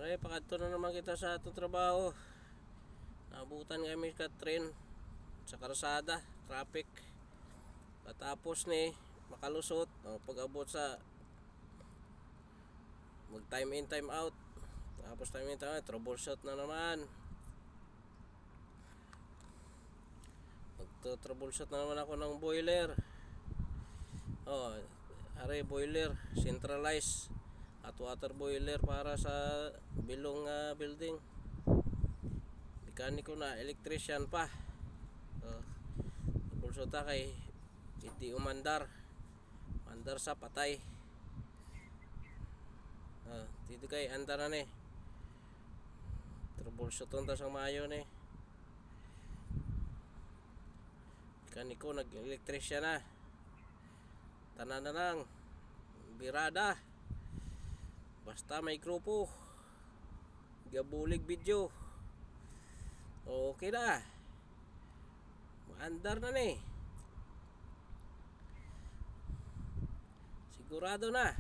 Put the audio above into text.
Aray, pakadto na naman kita sa atong trabaho. Naabutan kami ka train sa karsada, traffic. Patapos ni makalusot, pag-abot sa mag time in time out. Tapos time in time out, troubleshoot na naman. Magto-troubleshoot na naman ako ng boiler. Aray, boiler, centralized hot water boiler para sa bilong building. Mekaniko na, electrician pa. Troubleshoot kay iti umandar sa patay. Dito kay andar na ni. Troubleshoot ta sang mayo ni. Mekaniko nag-electrician na. Tanan na lang birada. Basta may grupo. Gabulig video. Okay na. Maandar na ni. Sigurado na.